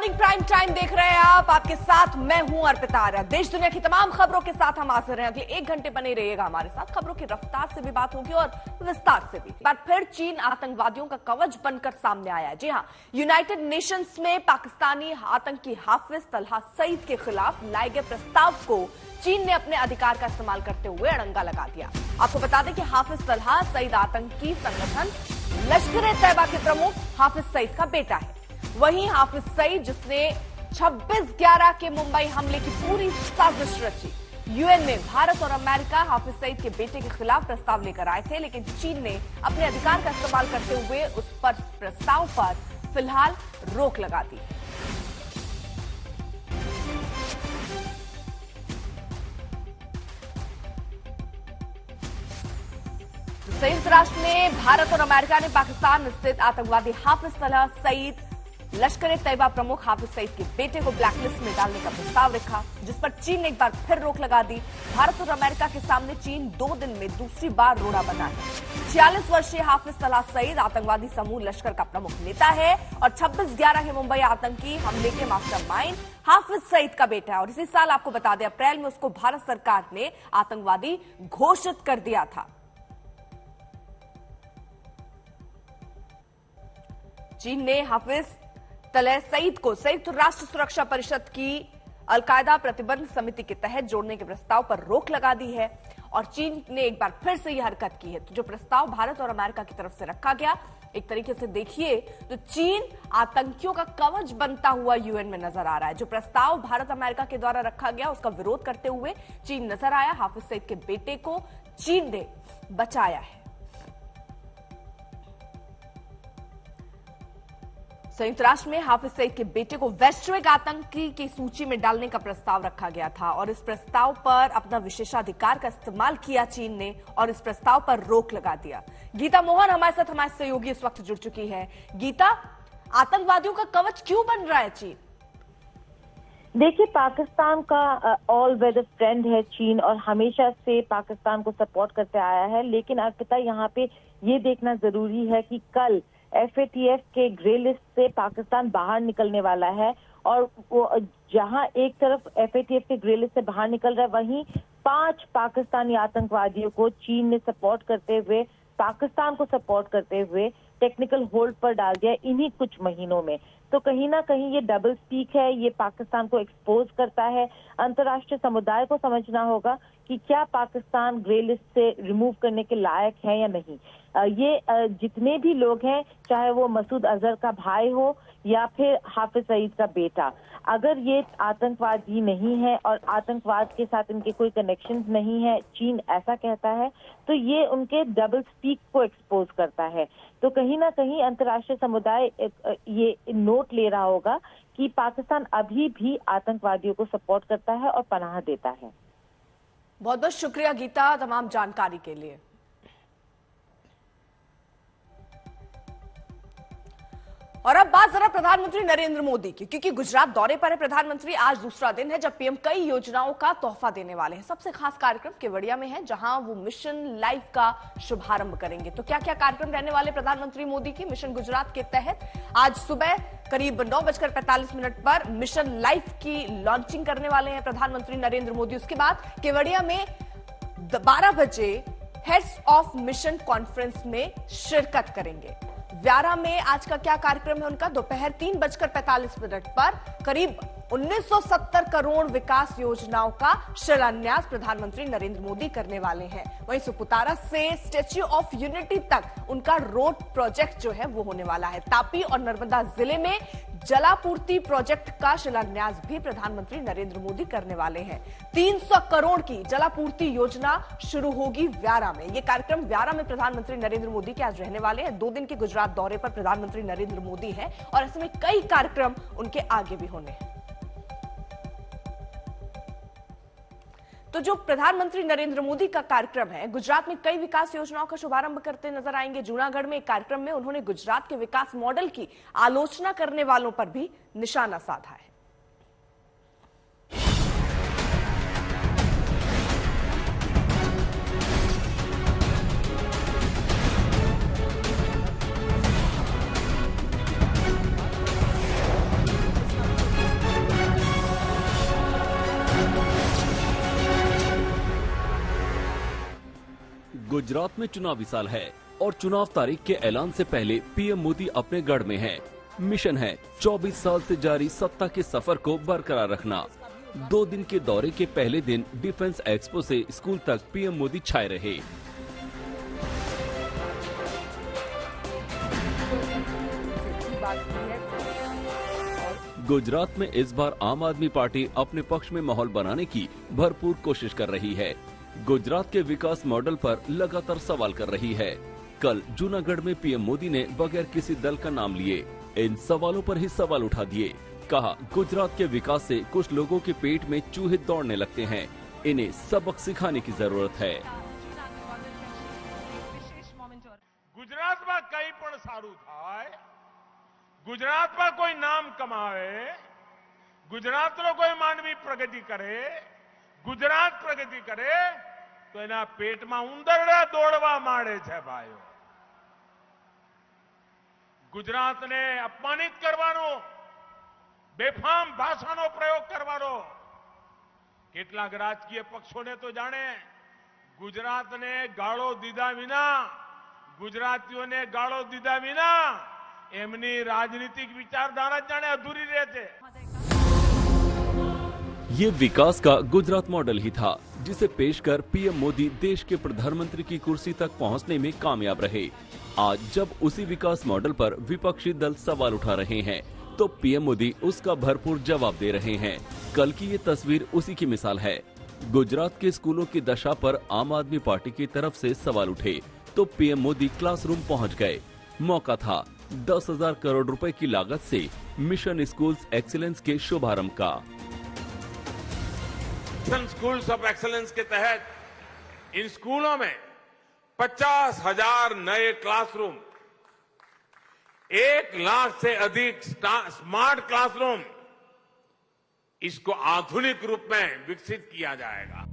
Morning prime time देख रहे हैं आप। आपके साथ मैं हूं अर्पिता आर्या। देश दुनिया की तमाम खबरों के साथ हम हाजिर हैं। अगले 1 घंटे बने रहिएगा हमारे साथ। खबरों की रफ्तार से भी बात होगी और विस्तार से भी। पर फिर चीन आतंकवादियों का कवच बनकर सामने आया है। जी हां, यूनाइटेड नेशंस में पाकिस्तानी आतंकी हाफिज तलहा सईद के खिलाफ लाए गए प्रस्ताव को चीन ने अपने अधिकार का इस्तेमाल करते हुए अड़ंगा लगा दिया। आपको बता दें कि हाफिज तलहा सईद आतंकी संगठन लश्कर-ए-तैयबा के प्रमुख हाफिज सईद का बेटा है। वहीं हाफिज सईद, जिसने 26/11 के मुंबई हमले की पूरी साजिश रची, यूएन में भारत और अमेरिका हाफिज सईद के बेटे के खिलाफ प्रस्ताव लेकर आए थे, लेकिन चीन ने अपने अधिकार का इस्तेमाल करते हुए उस पर प्रस्ताव पर फिलहाल रोक लगा दी। संयुक्त राष्ट्र में भारत और अमेरिका ने पाकिस्तान स्थित आतंकवादी हाफिज तलहा सईद, लश्कर-ए-तैयबा प्रमुख हाफिज सईद के बेटे को ब्लैकलिस्ट में डालने का प्रस्ताव रखा, जिस पर चीन ने एक बार फिर रोक लगा दी। भारत और अमेरिका के सामने चीन 2 दिन में दूसरी बार रोड़ा बना है। 46 वर्षीय हाफिज तलहा सईद आतंकवादी समूह लश्कर का प्रमुख नेता है और 26/11 के मुंबई आतंकी हमले के मास्टरमाइंड हाफिज सईद का बेटा है। और इसी साल आपको बता दें, अप्रैल में उसको भारत सरकार ने आतंकवादी घोषित कर दिया था। चीन ने हाफिज तलहा सईद को संयुक्त राष्ट्र सुरक्षा परिषद की अलकायदा प्रतिबंध समिति के तहत जोड़ने के प्रस्ताव पर रोक लगा दी है और चीन ने एक बार फिर से यह हरकत की है। तो जो प्रस्ताव भारत और अमेरिका की तरफ से रखा गया, एक तरीके से देखिए तो चीन आतंकियों का कवच बनता हुआ यूएन में नजर आ रहा है। जो प्रस्ताव भारत अमेरिका के द्वारा रखा गया, उसका विरोध करते हुए चीन नजर आया। हाफिज सईद के बेटे को चीन ने बचाया है। संयुक्त राष्ट्र में हाफिज सईद के बेटे को वैश्विक आतंकी की सूची में डालने का प्रस्ताव रखा गया था और इस प्रस्ताव पर अपना विशेषाधिकार का इस्तेमाल किया चीन ने और इस प्रस्ताव पर रोक लगा दिया। गीता मोहन हमारे साथ, हमारे सहयोगी इस वक्त जुड़ चुकी है। गीता, आतंकवादियों का कवच क्यों बन रहा है चीन? देखिए, पाकिस्तान का ऑल वेदर फ्रेंड है चीन और हमेशा से पाकिस्तान को सपोर्ट करते आया है। लेकिन अर्पिता, यहाँ पे ये देखना जरूरी है कि कल FATF के ग्रे लिस्ट से पाकिस्तान बाहर निकलने वाला है और वो जहां एक तरफ FATF के ग्रे लिस्ट से बाहर निकल रहा है, वहीं 5 पाकिस्तानी आतंकवादियों को चीन ने सपोर्ट करते हुए, पाकिस्तान को सपोर्ट करते हुए टेक्निकल होल्ड पर डाल दिया इन्हीं कुछ महीनों में। तो कहीं ना कहीं ये डबल स्पीक है, ये पाकिस्तान को एक्सपोज करता है। अंतर्राष्ट्रीय समुदाय को समझना होगा कि क्या पाकिस्तान ग्रे लिस्ट से रिमूव करने के लायक है या नहीं। ये जितने भी लोग हैं, चाहे वो मसूद अजहर का भाई हो या फिर हाफिज सईद का बेटा, अगर ये आतंकवादी नहीं है और आतंकवाद के साथ इनके कोई कनेक्शंस नहीं है, चीन ऐसा कहता है, तो ये उनके डबल स्पीक को एक्सपोज करता है। तो कहीं ना कहीं अंतर्राष्ट्रीय समुदाय ये नोट ले रहा होगा कि पाकिस्तान अभी भी आतंकवादियों को सपोर्ट करता है और पनाह देता है। बहुत बहुत शुक्रिया गीता तमाम जानकारी के लिए। और अब बात जरा प्रधानमंत्री नरेंद्र मोदी की, क्योंकि गुजरात दौरे पर है प्रधानमंत्री। आज दूसरा दिन है जब पीएम कई योजनाओं का तोहफा देने वाले हैं। सबसे खास कार्यक्रम केवड़िया में है, जहां वो मिशन लाइफ का शुभारंभ करेंगे। तो क्या क्या कार्यक्रम रहने वाले प्रधानमंत्री मोदी की मिशन गुजरात के तहत? आज सुबह करीब 9:45 पर मिशन लाइफ की लॉन्चिंग करने वाले हैं प्रधानमंत्री नरेंद्र मोदी। उसके बाद केवड़िया में 12 बजे हेड्स ऑफ मिशन कॉन्फ्रेंस में शिरकत करेंगे। व्यारा में आज का क्या कार्यक्रम है उनका? दोपहर 3:45 पर करीब 1970 करोड़ विकास योजनाओं का शिलान्यास प्रधानमंत्री नरेंद्र मोदी करने वाले हैं। वहीं सुपुतारा से स्टैच्यू ऑफ यूनिटी तक उनका रोड प्रोजेक्ट जो है वो होने वाला है। तापी और नर्मदा जिले में जलापूर्ति प्रोजेक्ट का शिलान्यास भी प्रधानमंत्री नरेंद्र मोदी करने वाले हैं। 300 करोड़ की जलापूर्ति योजना शुरू होगी व्यारा में। यह कार्यक्रम व्यारा में प्रधानमंत्री नरेंद्र मोदी के आज रहने वाले हैं। 2 दिन के गुजरात दौरे पर प्रधानमंत्री नरेंद्र मोदी हैं और ऐसे में कई कार्यक्रम उनके आगे भी होने हैं। तो जो प्रधानमंत्री नरेंद्र मोदी का कार्यक्रम है, गुजरात में कई विकास योजनाओं का शुभारंभ करते नजर आएंगे। जूनागढ़ में एक कार्यक्रम में उन्होंने गुजरात के विकास मॉडल की आलोचना करने वालों पर भी निशाना साधा है। गुजरात में चुनावी साल है और चुनाव तारीख के ऐलान से पहले पीएम मोदी अपने गढ़ में हैं। मिशन है 24 साल से जारी सत्ता के सफर को बरकरार रखना। 2 दिन के दौरे के पहले दिन डिफेंस एक्सपो से स्कूल तक पीएम मोदी छाए रहे। गुजरात में इस बार आम आदमी पार्टी अपने पक्ष में माहौल बनाने की भरपूर कोशिश कर रही है। गुजरात के विकास मॉडल पर लगातार सवाल कर रही है। कल जूनागढ़ में पीएम मोदी ने बगैर किसी दल का नाम लिए इन सवालों पर ही सवाल उठा दिए। कहा, गुजरात के विकास से कुछ लोगों के पेट में चूहे दौड़ने लगते हैं, इन्हें सबक सिखाने की जरूरत है। गुजरात में कई पण सारू थाय, गुजरात में कोई नाम कमावे, गुजरात नो कोई मानवी प्रगति करे, गुजरात प्रगति करे तो एना पेट में उंदरड़ा दौड़वा माड़े छे भाईओ। गुजरात ने अपमानित करवानो, बेफाम भाषानो प्रयोग करवानो કેટલાક રાજકીય પક્ષોને તો જાણે ગુજરાતને ગાળો દીધા વિના, ગુજરાતીઓને ગાળો દીધા વિના એમની राजनीतिक विचारधारा जाने अधूरी रहते। ये विकास का गुजरात मॉडल ही था जिसे पेश कर पीएम मोदी देश के प्रधानमंत्री की कुर्सी तक पहुंचने में कामयाब रहे। आज जब उसी विकास मॉडल पर विपक्षी दल सवाल उठा रहे हैं तो पीएम मोदी उसका भरपूर जवाब दे रहे हैं। कल की ये तस्वीर उसी की मिसाल है। गुजरात के स्कूलों की दशा पर आम आदमी पार्टी की तरफ से सवाल उठे तो पीएम मोदी क्लासरूम पहुंच गए। मौका था 10,000 करोड़ रुपए की लागत से मिशन स्कूल्स एक्सीलेंस के शुभारंभ का। मिशन स्कूल्स ऑफ एक्सीलेंस के तहत इन स्कूलों में 50,000 नए क्लासरूम, 1 लाख से अधिक स्मार्ट क्लासरूम, इसको आधुनिक रूप में विकसित किया जाएगा।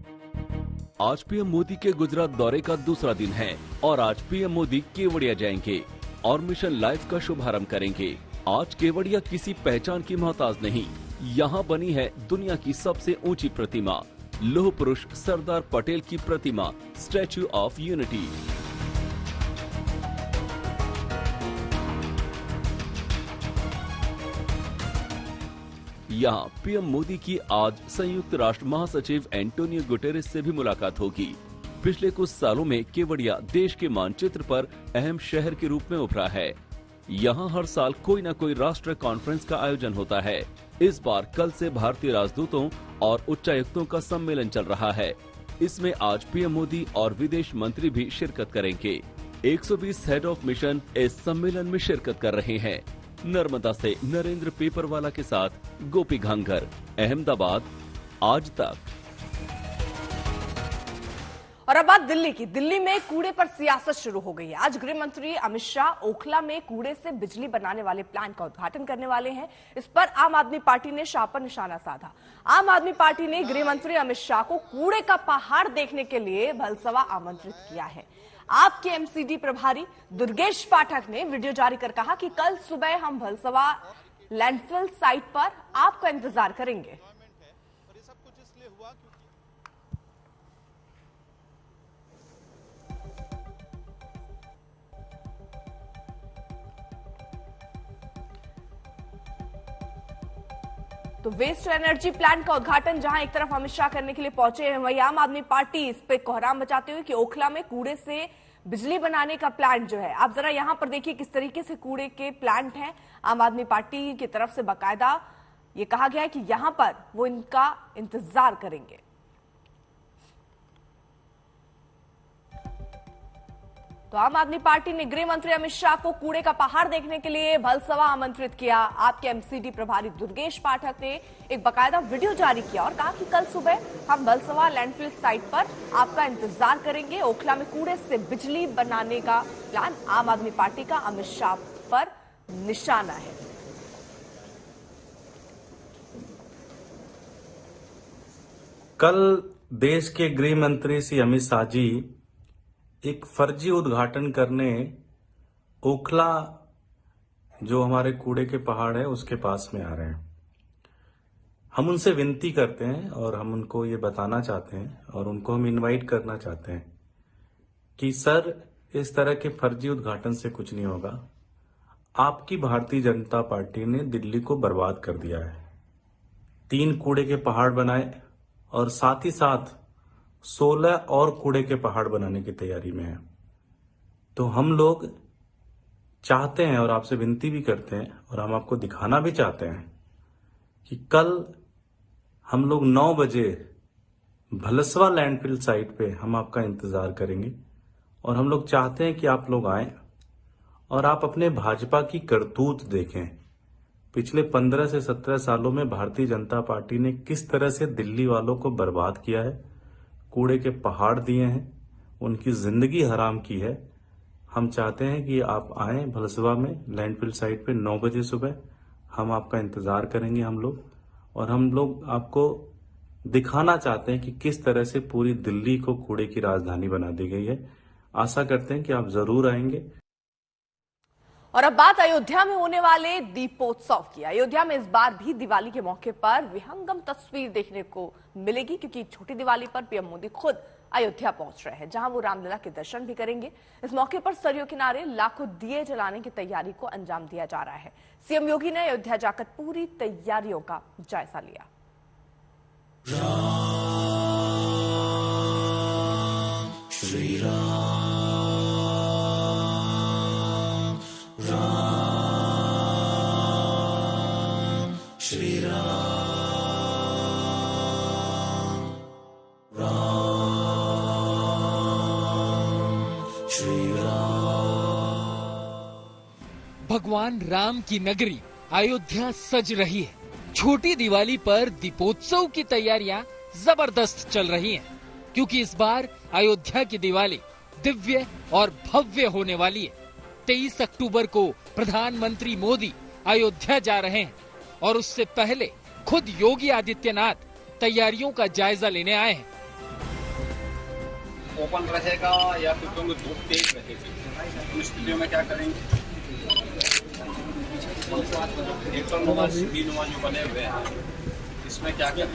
आज पीएम मोदी के गुजरात दौरे का दूसरा दिन है और आज पीएम मोदी केवड़िया जाएंगे और मिशन लाइफ का शुभारंभ करेंगे। आज केवड़िया किसी पहचान की मोहताज नहीं, यहाँ बनी है दुनिया की सबसे ऊंची प्रतिमा, लौह पुरुष सरदार पटेल की प्रतिमा, स्टैच्यू ऑफ यूनिटी। यहाँ पीएम मोदी की आज संयुक्त राष्ट्र महासचिव एंटोनियो गुटेरेस से भी मुलाकात होगी। पिछले कुछ सालों में केवड़िया देश के मानचित्र पर अहम शहर के रूप में उभरा है। यहाँ हर साल कोई न कोई राष्ट्रीय कॉन्फ्रेंस का आयोजन होता है। इस बार कल से भारतीय राजदूतों और उच्चायुक्तों का सम्मेलन चल रहा है। इसमें आज पीएम मोदी और विदेश मंत्री भी शिरकत करेंगे। 120 हेड ऑफ मिशन इस सम्मेलन में शिरकत कर रहे हैं। नर्मदा से नरेंद्र पेपरवाला के साथ गोपी घांगर, अहमदाबाद, आज तक। और अब बात दिल्ली की। दिल्ली में कूड़े पर सियासत शुरू हो गई है। आज गृह मंत्री अमित शाह ओखला में कूड़े से बिजली बनाने वाले प्लांट का उद्घाटन करने वाले हैं। इस पर आम आदमी पार्टी ने शाह पर निशाना साधा। आम आदमी पार्टी ने गृह मंत्री अमित शाह को कूड़े का पहाड़ देखने के लिए भलसवा आमंत्रित किया है। आपके एमसीडी प्रभारी दुर्गेश पाठक ने वीडियो जारी कर कहा कि कल सुबह हम भलसवा लैंडफिल साइट पर आपका इंतजार करेंगे। तो वेस्ट एनर्जी प्लांट का उद्घाटन जहां एक तरफ अमित शाह करने के लिए पहुंचे हैं, वहीं आम आदमी पार्टी इस पे कोहराम मचाते हुए कि ओखला में कूड़े से बिजली बनाने का प्लांट जो है, आप जरा यहां पर देखिए किस तरीके से कूड़े के प्लांट हैं। आम आदमी पार्टी की तरफ से बाकायदा ये कहा गया है कि यहां पर वो इनका इंतजार करेंगे। तो आम आदमी पार्टी ने गृह मंत्री अमित शाह को कूड़े का पहाड़ देखने के लिए भलसवा आमंत्रित किया। आपके एमसीडी प्रभारी दुर्गेश पाठक ने एक बाकायदा वीडियो जारी किया और कहा कि कल सुबह हम भलसवा लैंडफिल साइट पर आपका इंतजार करेंगे। ओखला में कूड़े से बिजली बनाने का प्लान आम आदमी पार्टी का अमित शाह पर निशाना है। कल देश के गृह मंत्री श्री अमित शाह जी एक फर्जी उद्घाटन करने ओखला जो हमारे कूड़े के पहाड़ है उसके पास में आ रहे हैं। हम उनसे विनती करते हैं और हम उनको ये बताना चाहते हैं और उनको हम इनवाइट करना चाहते हैं कि सर इस तरह के फर्जी उद्घाटन से कुछ नहीं होगा। आपकी भारतीय जनता पार्टी ने दिल्ली को बर्बाद कर दिया है, 3 कूड़े के पहाड़ बनाए और साथ ही साथ 16 और कूड़े के पहाड़ बनाने की तैयारी में है। तो हम लोग चाहते हैं और आपसे विनती भी करते हैं और हम आपको दिखाना भी चाहते हैं कि कल हम लोग 9 बजे भलसवा लैंडफिल साइट पे हम आपका इंतजार करेंगे और हम लोग चाहते हैं कि आप लोग आएं और आप अपने भाजपा की करतूत देखें। पिछले 15 से 17 सालों में भारतीय जनता पार्टी ने किस तरह से दिल्ली वालों को बर्बाद किया है, कूड़े के पहाड़ दिए हैं, उनकी जिंदगी हराम की है। हम चाहते हैं कि आप आएं भलसवा में लैंडफिल साइट पे 9 बजे सुबह। हम आपका इंतजार करेंगे और हम लोग आपको दिखाना चाहते हैं कि किस तरह से पूरी दिल्ली को कूड़े की राजधानी बना दी गई है। आशा करते हैं कि आप जरूर आएंगे। और अब बात अयोध्या में होने वाले दीपोत्सव की। अयोध्या में इस बार भी दिवाली के मौके पर विहंगम तस्वीर देखने को मिलेगी, क्योंकि छोटी दिवाली पर पीएम मोदी खुद अयोध्या पहुंच रहे हैं, जहां वो रामलला के दर्शन भी करेंगे। इस मौके पर सरयू किनारे लाखों दिए जलाने की तैयारी को अंजाम दिया जा रहा है। सीएम योगी ने अयोध्या जाकर पूरी तैयारियों का जायजा लिया। श्री राम, श्री राम, श्री राम। भगवान राम की नगरी अयोध्या सज रही है। छोटी दिवाली पर दीपोत्सव की तैयारियां जबरदस्त चल रही हैं, क्योंकि इस बार अयोध्या की दिवाली दिव्य और भव्य होने वाली है। 23 अक्टूबर को प्रधानमंत्री मोदी अयोध्या जा रहे हैं और उससे पहले खुद योगी आदित्यनाथ तैयारियों का जायजा लेने आए हैं। ओपन रहेगा या फिर तुम धूप तेज रहेगी, उस स्थितियों में क्या करेंगे? जो बने हुए हैं इसमें क्या क्या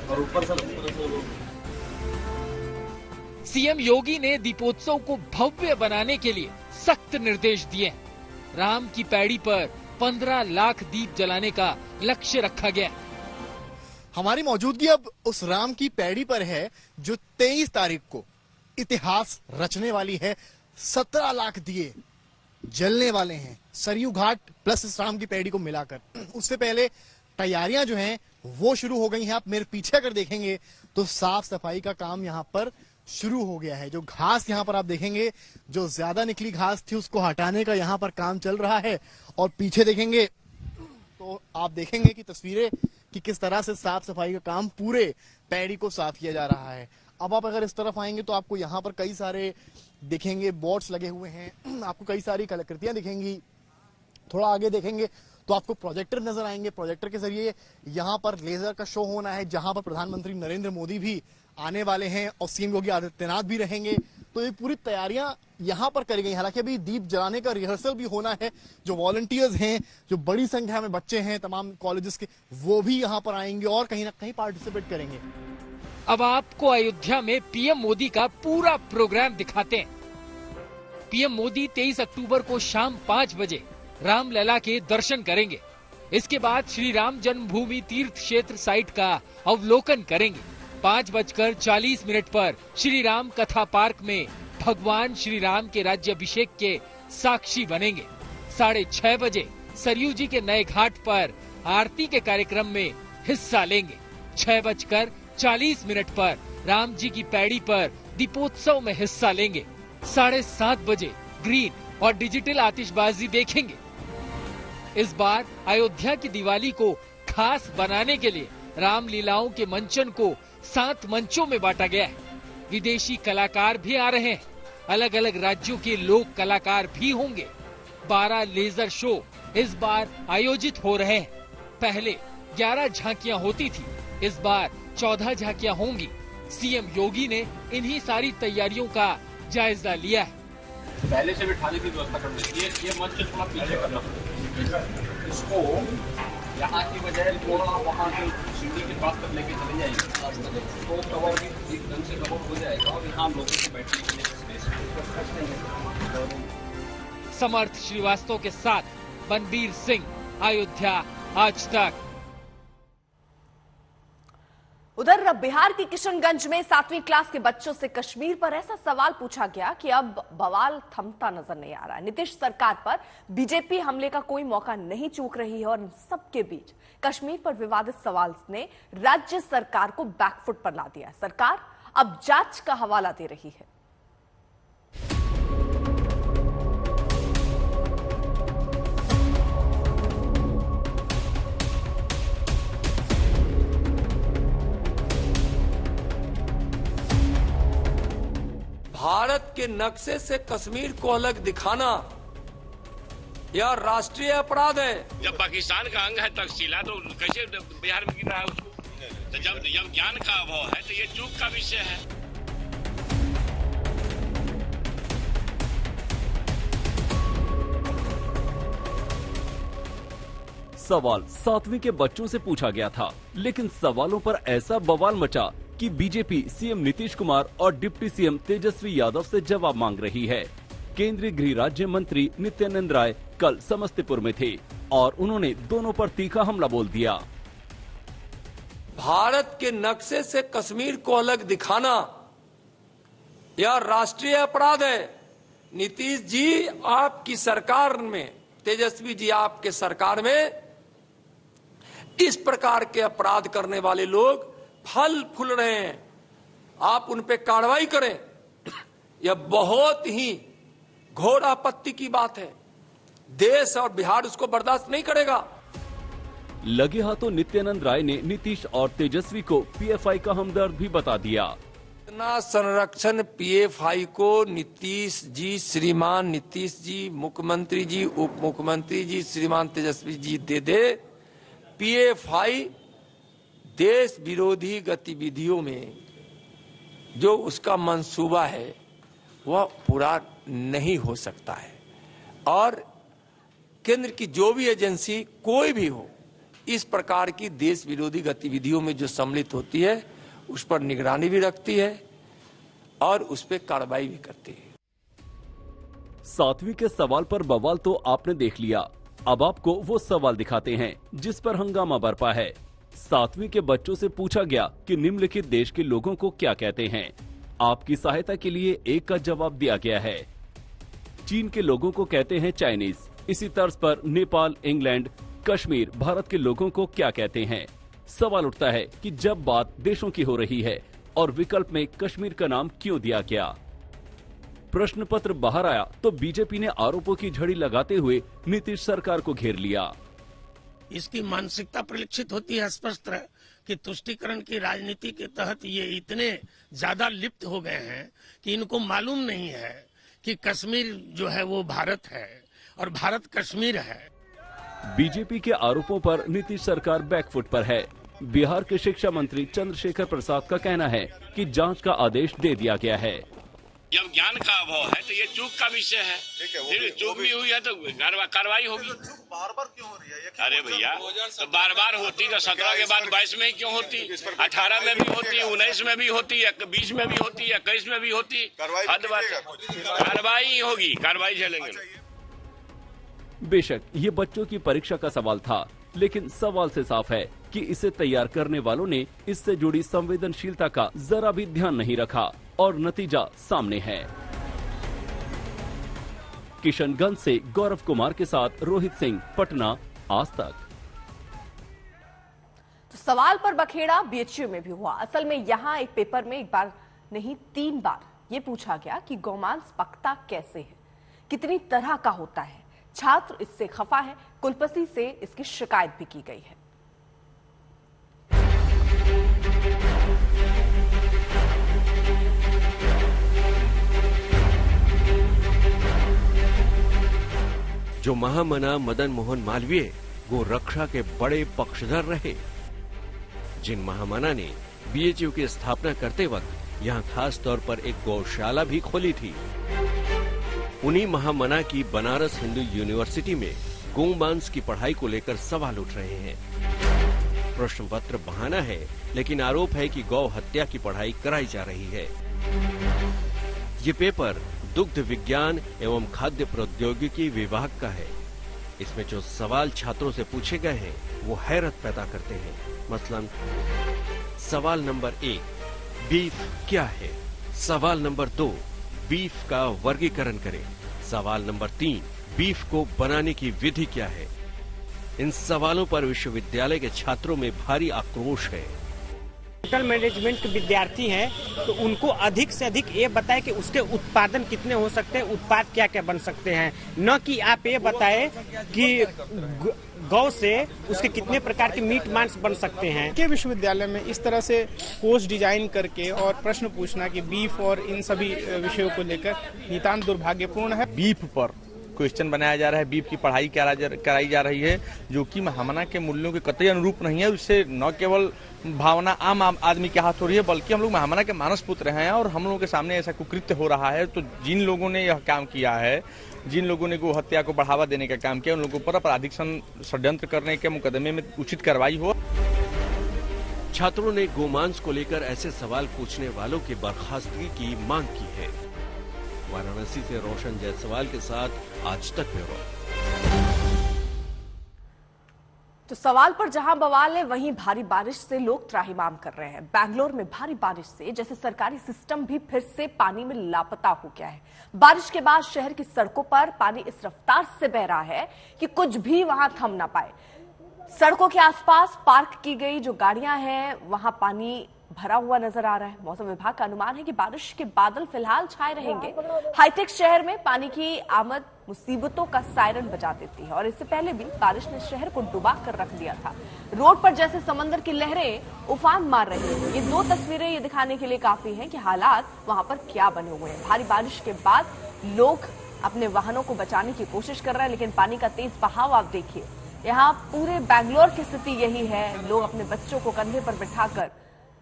और ऊपर से सीएम योगी ने दीपोत्सव को भव्य बनाने के लिए सख्त निर्देश दिए हैं। राम की पैड़ी पर 15 लाख दीप जलाने का लक्ष्य रखा गया। हमारी मौजूदगी अब उस राम की पैड़ी पर है जो 23 तारीख को इतिहास रचने वाली है। 17 लाख दिए जलने वाले हैं सरयू घाट प्लस इस राम की पैड़ी को मिलाकर। उससे पहले तैयारियां जो हैं वो शुरू हो गई हैं। आप मेरे पीछे अगर देखेंगे तो साफ सफाई का काम यहाँ पर शुरू हो गया है। जो घास यहाँ पर आप देखेंगे, जो ज्यादा निकली घास थी उसको हटाने का यहाँ पर काम चल रहा है। और पीछे देखेंगे तो आप देखेंगे कि तस्वीरें कि किस तरह से साफ सफाई का काम पूरे पैड़ी को साफ किया जा रहा है। अब आप अगर इस तरफ आएंगे तो आपको यहाँ पर कई सारे दिखेंगे बोर्ड्स लगे हुए हैं, आपको कई सारी कलाकृतियां दिखेंगी। थोड़ा आगे देखेंगे तो आपको प्रोजेक्टर नजर आएंगे। प्रोजेक्टर के जरिए यहाँ पर लेजर का शो होना है, जहां पर प्रधानमंत्री नरेंद्र मोदी भी आने वाले हैं और सीएम योगी आदित्यनाथ भी रहेंगे। तो ये पूरी तैयारियां यहाँ पर करी गई। हालांकि अभी दीप जलाने का रिहर्सल भी होना है। जो वॉलंटियर्स हैं, जो बड़ी संख्या में बच्चे हैं तमाम कॉलेजेस के, वो भी यहाँ पर आएंगे और कहीं ना कहीं पार्टिसिपेट करेंगे। अब आपको अयोध्या में पीएम मोदी का पूरा प्रोग्राम दिखाते हैं। पीएम मोदी 23 अक्टूबर को शाम 5 बजे रामलला के दर्शन करेंगे। इसके बाद श्री राम जन्मभूमि तीर्थ क्षेत्र साइट का अवलोकन करेंगे। 5:40 पर श्री राम कथा पार्क में भगवान श्री राम के राज्याभिषेक के साक्षी बनेंगे। 6:30 बजे सरयू जी के नए घाट पर आरती के कार्यक्रम में हिस्सा लेंगे। 6:40 पर राम जी की पैड़ी पर दीपोत्सव में हिस्सा लेंगे। 7:30 बजे ग्रीन और डिजिटल आतिशबाजी देखेंगे। इस बार अयोध्या की दिवाली को खास बनाने के लिए रामलीलाओं के मंचन को 7 मंचों में बांटा गया है। विदेशी कलाकार भी आ रहे हैं। अलग अलग राज्यों के लोक कलाकार भी होंगे। 12 लेजर शो इस बार आयोजित हो रहे हैं। पहले 11 झांकियां होती थी, इस बार 14 झांकियां होंगी। सीएम योगी ने इन्हीं सारी तैयारियों का जायजा लिया है। पहले से बिठाने की व्यवस्था करनी चाहिए। ये मंच थोड़ा पीछे करना पड़ेगा। इसको यहाँ की बजाय थोड़ा वहाँ जो सीढ़ी के पास तक लेके चले जाएंगे तो कवर भी एक ढंग से कवर हो जाएगा और यहाँ लोगों को बैठने के लिए स्पेस। समर्थ श्रीवास्तव के साथ बनबीर सिंह, अयोध्या, आज तक। उधर बिहार के किशनगंज में 7वीं क्लास के बच्चों से कश्मीर पर ऐसा सवाल पूछा गया कि अब बवाल थमता नजर नहीं आ रहा है। नीतीश सरकार पर बीजेपी हमले का कोई मौका नहीं चूक रही है और इन सबके बीच कश्मीर पर विवादित सवाल ने राज्य सरकार को बैकफुट पर ला दिया। सरकार अब जांच का हवाला दे रही है। भारत के नक्शे से कश्मीर को अलग दिखाना यह राष्ट्रीय अपराध है। जब पाकिस्तान का अंग है तकसीला तो कैसे बिहार में गिर रहा है उसको? तो जब ज्ञान का अभाव है तो ये चूक का विषय है। सवाल 7वीं के बच्चों से पूछा गया था, लेकिन सवालों पर ऐसा बवाल मचा कि बीजेपी सीएम नीतीश कुमार और डिप्टी सीएम तेजस्वी यादव से जवाब मांग रही है। केंद्रीय गृह राज्य मंत्री नित्यानंद राय कल समस्तीपुर में थे और उन्होंने दोनों पर तीखा हमला बोल दिया। भारत के नक्शे से कश्मीर को अलग दिखाना यह राष्ट्रीय अपराध है। नीतीश जी आपकी सरकार में, तेजस्वी जी आपके सरकार में इस प्रकार के अपराध करने वाले लोग फल फूल रहे हैं। आप उन पे कार्रवाई करें। यह बहुत ही घोर आपत्ति की बात है। देश और बिहार उसको बर्दाश्त नहीं करेगा। लगे हाथों नित्यानंद राय ने नीतीश और तेजस्वी को पीएफआई का हमदर्द भी बता दिया। इतना संरक्षण पीएफआई को नीतीश जी, श्रीमान नीतीश जी, मुख्यमंत्री जी, उप मुख्यमंत्री जी, श्रीमान तेजस्वी जी दे पीएफआई देश विरोधी गतिविधियों में जो उसका मंसूबा है वह पूरा नहीं हो सकता है। और केंद्र की जो भी एजेंसी कोई भी हो, इस प्रकार की देश विरोधी गतिविधियों में जो सम्मिलित होती है उस पर निगरानी भी रखती है और उस पर कार्रवाई भी करती है। 7वीं के सवाल पर बवाल तो आपने देख लिया, अब आपको वो सवाल दिखाते हैं जिस पर हंगामा बरपा है। 7वीं के बच्चों से पूछा गया कि निम्नलिखित देश के लोगों को क्या कहते हैं। आपकी सहायता के लिए एक का जवाब दिया गया है। चीन के लोगों को कहते हैं चाइनीज। इसी तर्ज पर नेपाल, इंग्लैंड, कश्मीर, भारत के लोगों को क्या कहते हैं। सवाल उठता है कि जब बात देशों की हो रही है और विकल्प में कश्मीर का नाम क्यों दिया गया। प्रश्न पत्र बाहर आया तो बीजेपी ने आरोपों की झड़ी लगाते हुए नीतीश सरकार को घेर लिया। इसकी मानसिकता परिलक्षित होती है स्पष्ट कि तुष्टीकरण की राजनीति के तहत ये इतने ज्यादा लिप्त हो गए हैं कि इनको मालूम नहीं है कि कश्मीर जो है वो भारत है और भारत कश्मीर है। बीजेपी के आरोपों पर नीतीश सरकार बैकफुट पर है। बिहार के शिक्षा मंत्री चंद्रशेखर प्रसाद का कहना है कि जांच का आदेश दे दिया गया है। जब ज्ञान का अभाव है तो ये चूक का विषय है। चूक भी हुई है तो कार्रवाई होगी। बार बार क्यों हो रही है? अरे भैया, तो बार बार होती तो 17 के बाद 22 में ही क्यों होती? 18 में भी होती, 19 में भी होती, 20 में भी होती, 21 में भी होती। कार्रवाई होगी, कार्रवाई चलेंगे। बेशक ये बच्चों की परीक्षा का सवाल था, लेकिन सवाल से साफ है कि इसे तैयार करने वालों ने इससे जुड़ी संवेदनशीलता का जरा भी ध्यान नहीं रखा और नतीजा सामने है। किशनगंज से गौरव कुमार के साथ रोहित सिंह, पटना, आज तक। तो सवाल पर बखेड़ा बीएचयू में भी हुआ। असल में यहाँ एक पेपर में एक बार नहीं 3 बार ये पूछा गया कि गोमांस पकता कैसे है, कितनी तरह का होता है। छात्र इससे खफा है, कुलपति से इसकी शिकायत भी की गई है। जो महामना मदन मोहन मालवीय गो रक्षा के बड़े पक्षधर रहे, जिन महामना ने बीएचयू की स्थापना करते वक्त यहाँ खास तौर पर एक गौशाला भी खोली थी, उन्हीं महामना की बनारस हिंदू यूनिवर्सिटी में गोमांस की पढ़ाई को लेकर सवाल उठ रहे हैं। प्रश्न पत्र बहाना है, लेकिन आरोप है कि गौ हत्या की पढ़ाई कराई जा रही है। ये पेपर दुग्ध विज्ञान एवं खाद्य प्रौद्योगिकी विभाग का है। इसमें जो सवाल छात्रों से पूछे गए हैं वो हैरत पैदा करते हैं। मसलन सवाल नंबर 1, बीफ क्या है? सवाल नंबर 2, बीफ का वर्गीकरण करें। सवाल नंबर 3, बीफ को बनाने की विधि क्या है? इन सवालों पर विश्वविद्यालय के छात्रों में भारी आक्रोश है। होटल मैनेजमेंट के विद्यार्थी हैं तो उनको अधिक से अधिक ये बताएं कि उसके उत्पादन कितने हो सकते हैं, उत्पाद क्या क्या बन सकते हैं, न कि आप ये बताएं कि गौ से उसके कितने प्रकार के मीट मांस बन सकते हैं। के विश्वविद्यालय में इस तरह से कोर्स डिजाइन करके और प्रश्न पूछना कि बीफ और इन सभी विषयों को लेकर नितांत दुर्भाग्यपूर्ण है। बीफ पर क्वेश्चन बनाया जा रहा है, बीफ की पढ़ाई कराई जा रही है, जो कि महामना के मूल्यों के कतई अनुरूप नहीं है। उससे न केवल भावना आम आदमी के हाथ हो रही है, बल्कि हम लोग महामना के मानस पुत्र हैं और हम लोगों के सामने ऐसा कुकृत्य हो रहा है। तो जिन लोगों ने यह काम किया है, जिन लोगों ने गो हत्या को बढ़ावा देने का काम किया, उन लोगों पर आपराधिक षड्यंत्र करने के मुकदमे में उचित कार्रवाई हो। छात्रों ने गोमांस को लेकर ऐसे सवाल पूछने वालों की बर्खास्तगी की मांग की है। वाराणसी से रोशन जायसवाल के साथ आज तक ब्यूरो। तो सवाल पर जहां बवाल है, वहीं भारी बारिश से लोग त्राहिमाम कर रहे हैं। बैंगलोर में भारी बारिश से जैसे सरकारी सिस्टम भी फिर से पानी में लापता हो गया है। बारिश के बाद शहर की सड़कों पर पानी इस रफ्तार से बह रहा है कि कुछ भी वहां थम ना पाए। सड़कों के आसपास पार्क की गई जो गाड़ियां हैं, वहां पानी भरा हुआ नजर आ रहा है। मौसम विभाग का अनुमान है कि बारिश के बादल फिलहाल छाए रहेंगे। हाईटेक शहर में पानी की आमद मुसीबतों का सायरन बजा देती है और इससे पहले भी बारिश ने शहर को डुबा कर रख दिया था। रोड पर जैसे समंदर की लहरें उफान मार रही हैं। ये दो तस्वीरें ये दिखाने के लिए काफी हैं कि हालात वहां पर क्या बने हुए हैं। भारी बारिश के बाद लोग अपने वाहनों को बचाने की कोशिश कर रहे हैं, लेकिन पानी का तेज बहाव आप देखिए। यहाँ पूरे बैंगलोर की स्थिति यही है। लोग अपने बच्चों को कंधे पर बिठाकर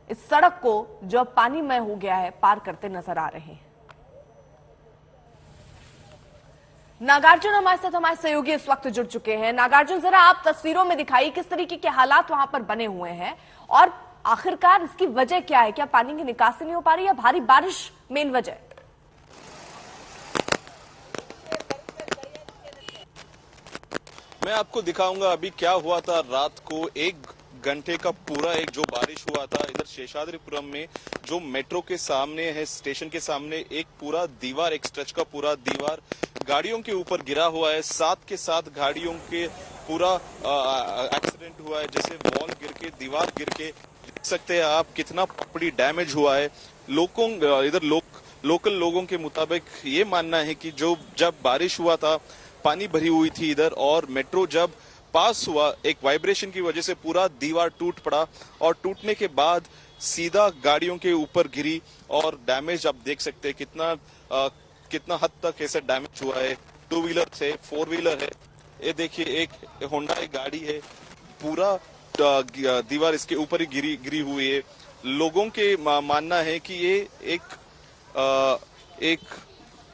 इस सड़क को जो अब पानीमय हो गया है पार करते नजर आ रहे हैं। नागार्जुन हमारे साथ हमारे सहयोगी इस वक्त जुड़ चुके हैं। नागार्जुन, जरा आप तस्वीरों में दिखाइए किस तरीके के हालात वहां पर बने हुए हैं और आखिरकार इसकी वजह क्या है? क्या पानी की निकासी नहीं हो पा रही या भारी बारिश मेन वजह? मैं आपको दिखाऊंगा अभी क्या हुआ था। रात को 1 घंटे का पूरा एक जो बारिश हुआ था इधर शेषाद्रिपुरम में, जो मेट्रो के सामने है, स्टेशन के सामने एक पूरा दीवार, एक स्ट्रेच का पूरा दीवार गाड़ियों के ऊपर गिरा हुआ है। साथ के साथ गाड़ियों के पूरा एक्सीडेंट हुआ है, जैसे वॉल गिर के, दीवार गिर के। देख सकते हैं आप कितना प्रॉपर्टी डैमेज हुआ है। इधर लोकल लोगों के मुताबिक ये मानना है कि जब बारिश हुआ था, पानी भरी हुई थी इधर, और मेट्रो जब पास हुआ, एक वाइब्रेशन की वजह से पूरा दीवार टूट पड़ा और टूटने के बाद सीधा गाड़ियों के ऊपर गिरी और डैमेज आप देख सकते हैं कितना हद तक ऐसे डैमेज हुआ है। 2 व्हीलर है, 4 व्हीलर है। ये देखिए एक होंडा गाड़ी है, पूरा दीवार इसके ऊपर ही गिरी हुई है। लोगों के मानना है कि ये एक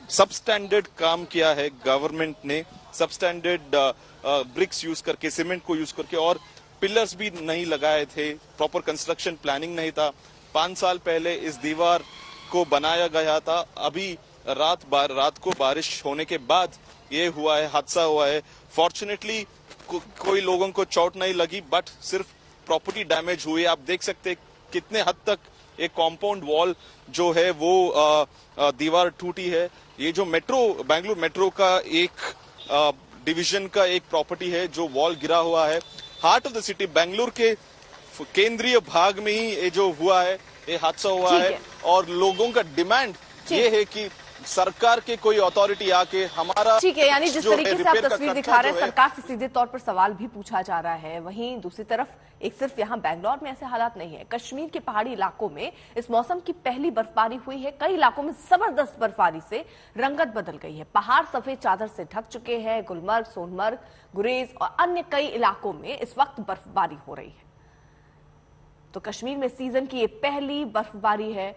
सबस्टैंडर्ड काम किया है गवर्नमेंट ने, सबस्टैंडर्ड ब्रिक्स यूज करके, सीमेंट को यूज करके, और पिलर्स भी नहीं लगाए थे। प्रॉपर कंस्ट्रक्शन प्लानिंग नहीं था। 5 साल पहले इस दीवार को बनाया गया था। अभी रात को बारिश होने के बाद ये हुआ है, हादसा हुआ है। फॉर्चुनेटली कोई लोगों को चोट नहीं लगी, बट सिर्फ प्रॉपर्टी डैमेज हुई। आप देख सकते हैं कितने हद तक एक कॉम्पाउंड वॉल जो है वो दीवार टूटी है। ये जो बैंगलोर मेट्रो का एक डिवीजन का एक प्रॉपर्टी है जो वॉल गिरा हुआ है। Heart of the city Bangalore के केंद्रीय भाग में ही ये जो हुआ है, ये हादसा हुआ है। और लोगों का डिमांड ये है कि सरकार के कोई अथॉरिटी आके हमारा, ठीक है, यानी जिस तरीके से आप तस्वीर दिखा रहे हैं, सरकार से सीधे तौर पर सवाल भी पूछा जा रहा है। वहीं दूसरी तरफ एक सिर्फ यहाँ बैंगलोर में ऐसे हालात नहीं है, कश्मीर के पहाड़ी इलाकों में इस मौसम की पहली बर्फबारी हुई है। कई इलाकों में जबरदस्त बर्फबारी से रंगत बदल गई है। पहाड़ सफेद चादर से ढक चुके हैं। गुलमर्ग, सोनमर्ग, गुरेज और अन्य कई इलाकों में इस वक्त बर्फबारी हो रही है। तो कश्मीर में सीजन की ये पहली बर्फबारी है।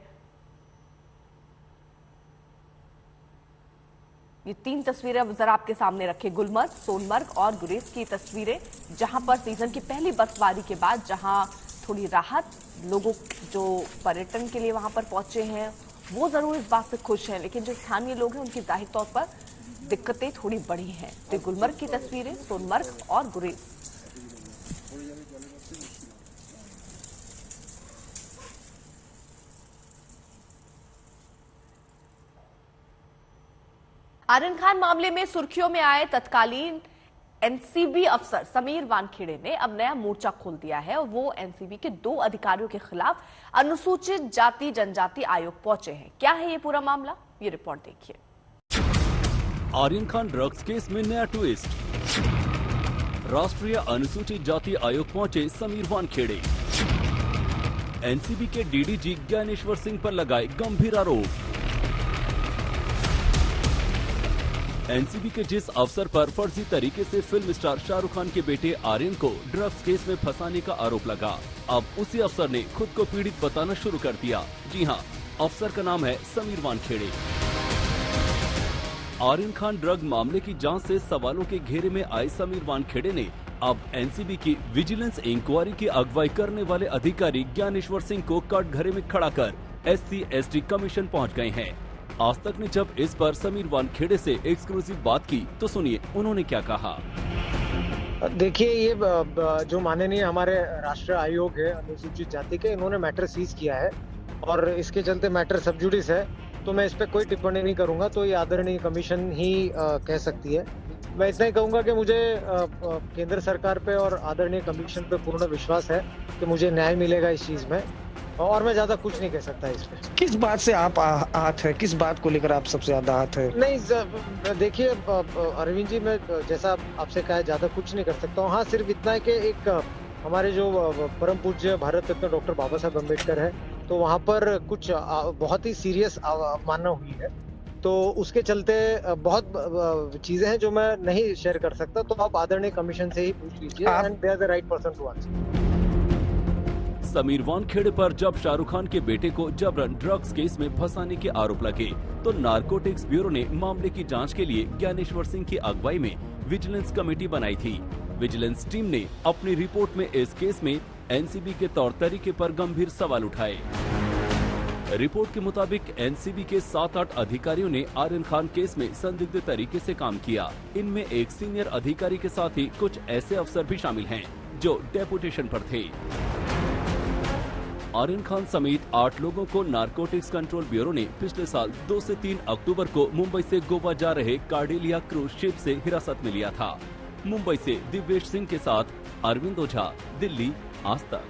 ये 3 तस्वीरें अब जरा आपके सामने रखे, गुलमर्ग, सोनमर्ग और गुरेज की तस्वीरें, जहां पर सीजन की पहली बर्फबारी के बाद जहां थोड़ी राहत, लोगों जो पर्यटन के लिए वहां पर पहुंचे हैं वो जरूर इस बात से खुश हैं, लेकिन जो स्थानीय लोग हैं उनकी जाहिर तौर पर दिक्कतें थोड़ी बढ़ी हैं। तो गुलमर्ग की तस्वीरें, सोनमर्ग और गुरेज। आर्यन खान मामले में सुर्खियों में आए तत्कालीन एनसीबी अफसर समीर वानखेड़े ने अब नया मोर्चा खोल दिया है और वो एनसीबी के 2 अधिकारियों के खिलाफ अनुसूचित जाति जनजाति आयोग पहुंचे हैं। क्या है ये पूरा मामला, ये रिपोर्ट देखिए। आर्यन खान ड्रग्स केस में नया ट्विस्ट, राष्ट्रीय अनुसूचित जाति आयोग पहुंचे समीर वानखेड़े, एनसीबी के डीडीजी ज्ञानेश्वर सिंह पर लगाए गंभीर आरोप। एनसीबी के जिस अफसर पर फर्जी तरीके से फिल्म स्टार शाहरुख खान के बेटे आर्यन को ड्रग्स केस में फंसाने का आरोप लगा, अब उसी अफसर ने खुद को पीड़ित बताना शुरू कर दिया। जी हां, अफसर का नाम है समीर वानखेड़े। आर्यन खान ड्रग मामले की जांच से सवालों के घेरे में आए समीर वानखेड़े ने अब एनसीबी की विजिलेंस इंक्वायरी की अगुवाई करने वाले अधिकारी ज्ञानेश्वर सिंह को कटघरे में खड़ा कर SC/ST कमीशन पहुंच गए हैं। आज तक ने जब इस पर समीर वानखेड़े से एक्सक्लूसिव बात की तो सुनिए उन्होंने क्या कहा। देखिए, ये जो माननीय हमारे राष्ट्रीय आयोग है अनुसूचित जाति के, इन्होंने मैटर सीज किया है और इसके चलते मैटर सब जुडिस है, तो मैं इस पे कोई टिप्पणी नहीं करूंगा। तो ये आदरणीय कमीशन ही कह सकती है। मैं इतना ही कहूंगा कि मुझे केंद्र सरकार पे और आदरणीय कमीशन पे पूर्ण विश्वास है कि मुझे न्याय मिलेगा इस चीज में, और मैं ज्यादा कुछ नहीं कह सकता इस पे। किस बात से आप आहत है, किस बात को लेकर आप सबसे ज्यादा आहत है? नहीं, देखिए अरविंद जी, मैं जैसा आपसे कहा ज्यादा कुछ नहीं कर सकता हूँ। हाँ, सिर्फ इतना है कि एक हमारे जो परम पूज्य भारत रत्न डॉक्टर बाबा साहब अम्बेडकर है, तो वहाँ पर कुछ बहुत ही सीरियस अवमानना हुई है, तो उसके चलते बहुत चीजें हैं जो मैं नहीं शेयर कर सकता। तो आप आदरणीय कमीशन से ही पूछ लीजिए, and they are the right person to answer. Sameer Wankhede पर जब शाहरुख खान के बेटे को जबरन ड्रग्स केस में फंसाने के आरोप लगे तो नारकोटिक्स ब्यूरो ने मामले की जांच के लिए ज्ञानेश्वर सिंह की अगुवाई में विजिलेंस कमेटी बनाई थी। विजिलेंस टीम ने अपनी रिपोर्ट में इस केस में एनसीबी के तौर तरीके पर गंभीर सवाल उठाए। रिपोर्ट के मुताबिक एनसीबी के 7-8 अधिकारियों ने आर्यन खान केस में संदिग्ध तरीके से काम किया। इनमें एक सीनियर अधिकारी के साथ ही कुछ ऐसे अफसर भी शामिल हैं जो डेपुटेशन पर थे। आर्यन खान समेत 8 लोगों को नारकोटिक्स कंट्रोल ब्यूरो ने पिछले साल 2 से 3 अक्टूबर को मुंबई से गोवा जा रहे कार्डेलिया क्रूज शिप से हिरासत में लिया था। मुंबई से दिव्येश सिंह के साथ अरविंद ओझा, दिल्ली, आज तक।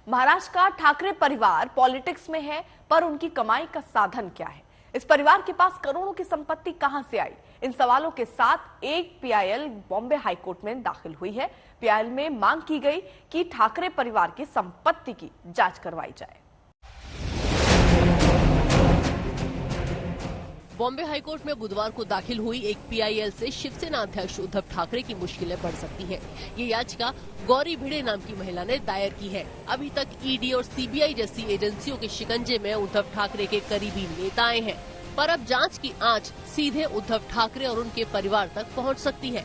महाराष्ट्र का ठाकरे परिवार पॉलिटिक्स में है, पर उनकी कमाई का साधन क्या है? इस परिवार के पास करोड़ों की संपत्ति कहां से आई? इन सवालों के साथ एक PIL बॉम्बे हाईकोर्ट में दाखिल हुई है। PIL में मांग की गई कि ठाकरे परिवार की संपत्ति की जांच करवाई जाए। बॉम्बे हाईकोर्ट में बुधवार को दाखिल हुई एक PIL से शिवसेना अध्यक्ष उद्धव ठाकरे की मुश्किलें बढ़ सकती है। ये याचिका गौरी भिड़े नाम की महिला ने दायर की है। अभी तक ED और CBI जैसी एजेंसियों के शिकंजे में उद्धव ठाकरे के करीबी नेता आए हैं, पर अब जांच की आंच सीधे उद्धव ठाकरे और उनके परिवार तक पहुंच सकती है।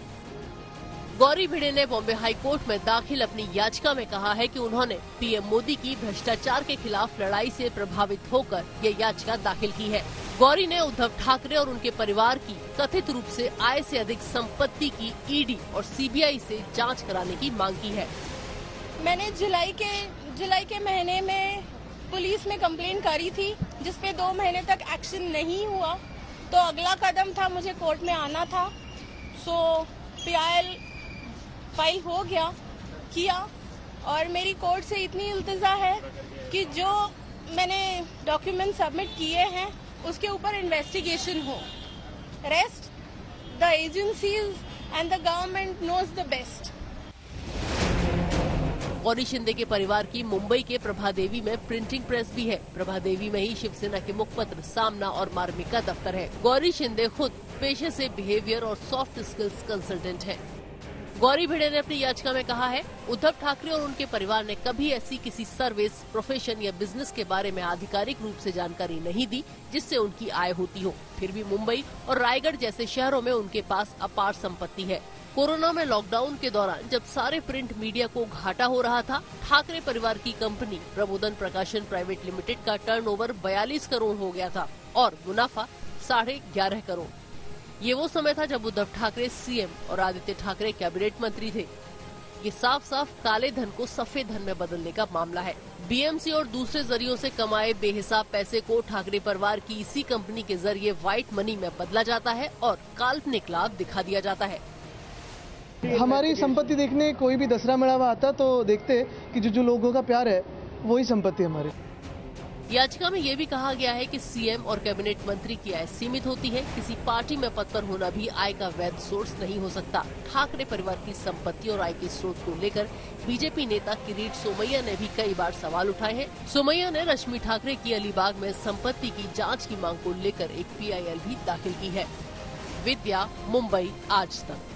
गौरी भिड़े ने बॉम्बे हाईकोर्ट में दाखिल अपनी याचिका में कहा है कि उन्होंने PM मोदी की भ्रष्टाचार के खिलाफ लड़ाई से प्रभावित होकर ये याचिका दाखिल की है। गौरी ने उद्धव ठाकरे और उनके परिवार की कथित रूप से आय से अधिक संपत्ति की ED और CBI से जांच कराने की मांग की है। मैंने जुलाई के महीने में पुलिस में कंप्लेंट करी थी, जिसपे 2 महीने तक एक्शन नहीं हुआ, तो अगला कदम था मुझे कोर्ट में आना था। सो PIL फाइल हो किया और मेरी कोर्ट से इतनी इल्तिजा है कि जो मैंने डॉक्यूमेंट सबमिट किए हैं उसके ऊपर इन्वेस्टिगेशन हो। Rest the agencies and the government knows the best. Gauri Shinde के परिवार की मुंबई के प्रभादेवी में प्रिंटिंग प्रेस भी है। प्रभादेवी में ही शिवसेना के मुखपत्र, सामना और मार्मिक का दफ्तर है। गौरी शिंदे खुद पेशे से बिहेवियर और सॉफ्ट स्किल्स कंसल्टेंट है। गौरी भिड़े ने अपनी याचिका में कहा है, उद्धव ठाकरे और उनके परिवार ने कभी ऐसी किसी सर्विस, प्रोफेशन या बिजनेस के बारे में आधिकारिक रूप से जानकारी नहीं दी जिससे उनकी आय होती हो। फिर भी मुंबई और रायगढ़ जैसे शहरों में उनके पास अपार संपत्ति है। कोरोना में लॉकडाउन के दौरान जब सारे प्रिंट मीडिया को घाटा हो रहा था, ठाकरे परिवार की कंपनी प्रबोधन प्रकाशन प्राइवेट लिमिटेड का टर्नओवर 42 करोड़ हो गया था और मुनाफा 11.5 करोड़। ये वो समय था जब उद्धव ठाकरे सीएम और आदित्य ठाकरे कैबिनेट मंत्री थे। ये साफ साफ काले धन को सफेद धन में बदलने का मामला है। बीएमसी और दूसरे जरियों से कमाए बेहिसाब पैसे को ठाकरे परिवार की इसी कंपनी के जरिए व्हाइट मनी में बदला जाता है और काल्पनिक लाभ दिखा दिया जाता है। हमारी संपत्ति देखने कोई भी दसरा मेला आता तो देखते कि जो लोगों का प्यार है वही संपत्ति हमारी। याचिका में ये भी कहा गया है कि सीएम और कैबिनेट मंत्री की आय सीमित होती है। किसी पार्टी में पद पर होना भी आय का वैध सोर्स नहीं हो सकता। ठाकरे परिवार की संपत्ति और आय के स्रोत को लेकर बीजेपी नेता किरीट सोमैया ने भी कई बार सवाल उठाए हैं। सोमैया ने रश्मि ठाकरे की अलीबाग में संपत्ति की जाँच की मांग को लेकर एक PIL भी दाखिल की है। विद्या, मुंबई, आज तक।